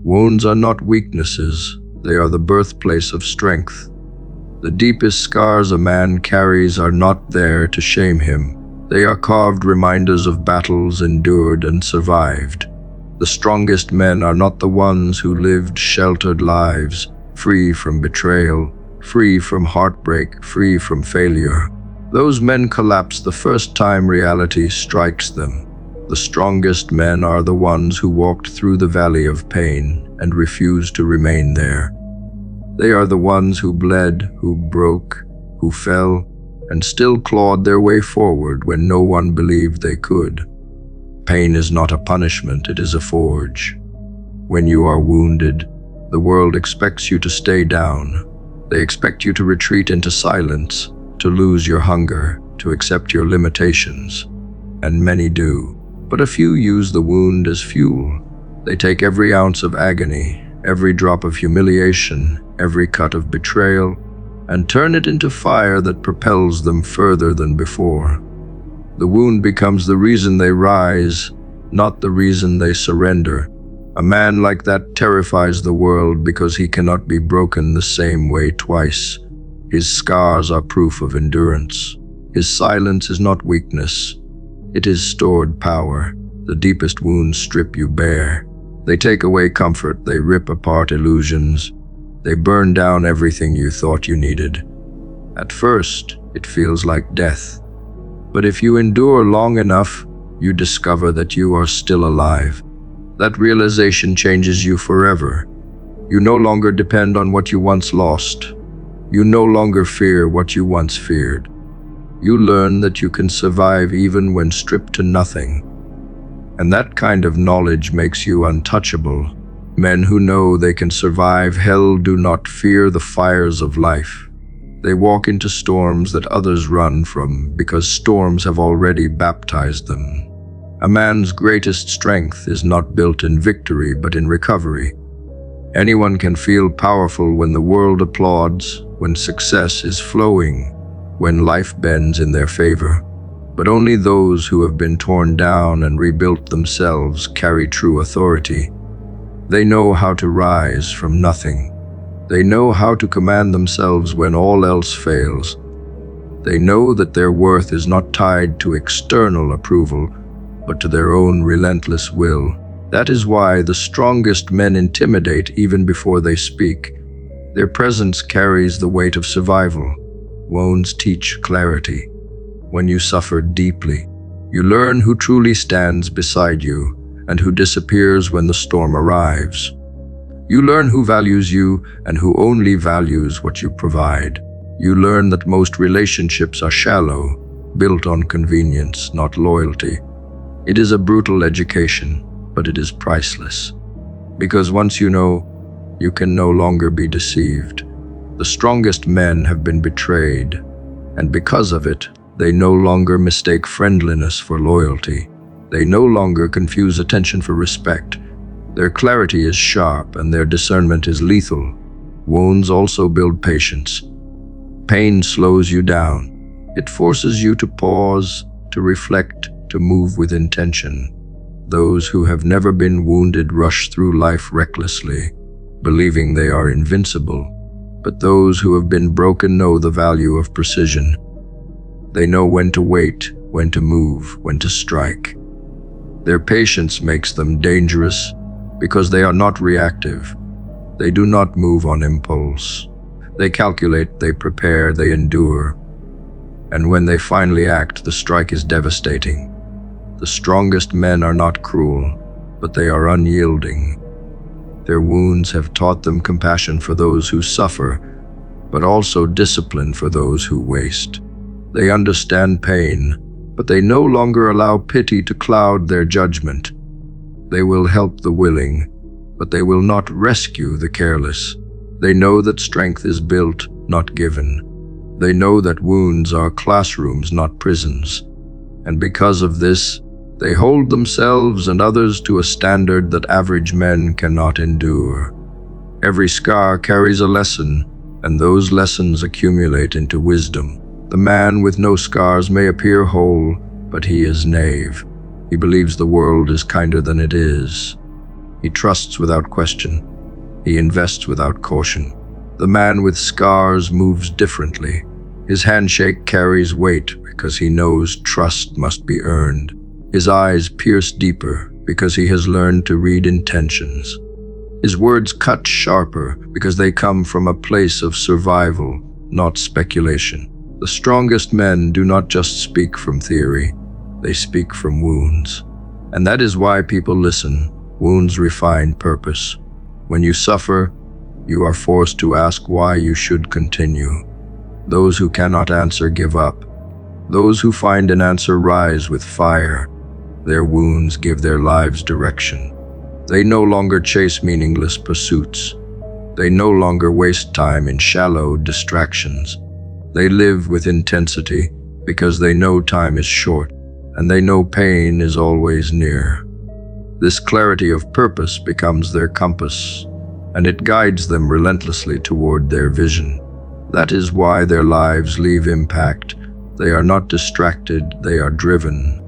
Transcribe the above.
Wounds are not weaknesses, they are the birthplace of strength. The deepest scars a man carries are not there to shame him. They are carved reminders of battles endured and survived. The strongest men are not the ones who lived sheltered lives, free from betrayal, free from heartbreak, free from failure. Those men collapse the first time reality strikes them. The strongest men are the ones who walked through the valley of pain and refused to remain there. They are the ones who bled, who broke, who fell, and still clawed their way forward when no one believed they could. Pain is not a punishment, it is a forge. When you are wounded, the world expects you to stay down. They expect you to retreat into silence, to lose your hunger, to accept your limitations. And many do. But a few use the wound as fuel. They take every ounce of agony, every drop of humiliation, every cut of betrayal, and turn it into fire that propels them further than before. The wound becomes the reason they rise, not the reason they surrender. A man like that terrifies the world because he cannot be broken the same way twice. His scars are proof of endurance. His silence is not weakness. It is stored power. The deepest wounds strip you bare. They take away comfort, they rip apart illusions. They burn down everything you thought you needed. At first, it feels like death. But if you endure long enough, you discover that you are still alive. That realization changes you forever. You no longer depend on what you once lost. You no longer fear what you once feared. You learn that you can survive even when stripped to nothing. And that kind of knowledge makes you untouchable. Men who know they can survive hell do not fear the fires of life. They walk into storms that others run from because storms have already baptized them. A man's greatest strength is not built in victory but in recovery. Anyone can feel powerful when the world applauds, when success is flowing, when life bends in their favor. But only those who have been torn down and rebuilt themselves carry true authority. They know how to rise from nothing. They know how to command themselves when all else fails. They know that their worth is not tied to external approval, but to their own relentless will. That is why the strongest men intimidate even before they speak. Their presence carries the weight of survival. Wounds teach clarity. When you suffer deeply, you learn who truly stands beside you and who disappears when the storm arrives. You learn who values you and who only values what you provide. You learn that most relationships are shallow, built on convenience, not loyalty. It is a brutal education, but it is priceless. Because once you know, you can no longer be deceived. The strongest men have been betrayed, and because of it, they no longer mistake friendliness for loyalty. They no longer confuse attention for respect. Their clarity is sharp and their discernment is lethal. Wounds also build patience. Pain slows you down. It forces you to pause, to reflect, to move with intention. Those who have never been wounded rush through life recklessly, believing they are invincible. But those who have been broken know the value of precision. They know when to wait, when to move, when to strike. Their patience makes them dangerous because they are not reactive. They do not move on impulse. They calculate, they prepare, they endure. And when they finally act, the strike is devastating. The strongest men are not cruel, but they are unyielding. Their wounds have taught them compassion for those who suffer, but also discipline for those who waste. They understand pain, but they no longer allow pity to cloud their judgment. They will help the willing, but they will not rescue the careless. They know that strength is built, not given. They know that wounds are classrooms, not prisons. And because of this, they hold themselves and others to a standard that average men cannot endure. Every scar carries a lesson, and those lessons accumulate into wisdom. The man with no scars may appear whole, but he is naive. He believes the world is kinder than it is. He trusts without question. He invests without caution. The man with scars moves differently. His handshake carries weight because he knows trust must be earned. His eyes pierce deeper because he has learned to read intentions. His words cut sharper because they come from a place of survival, not speculation. The strongest men do not just speak from theory, they speak from wounds. And that is why people listen. Wounds refine purpose. When you suffer, you are forced to ask why you should continue. Those who cannot answer give up. Those who find an answer rise with fire. Their wounds give their lives direction. They no longer chase meaningless pursuits. They no longer waste time in shallow distractions. They live with intensity because they know time is short and they know pain is always near. This clarity of purpose becomes their compass, and it guides them relentlessly toward their vision. That is why their lives leave impact. They are not distracted, they are driven.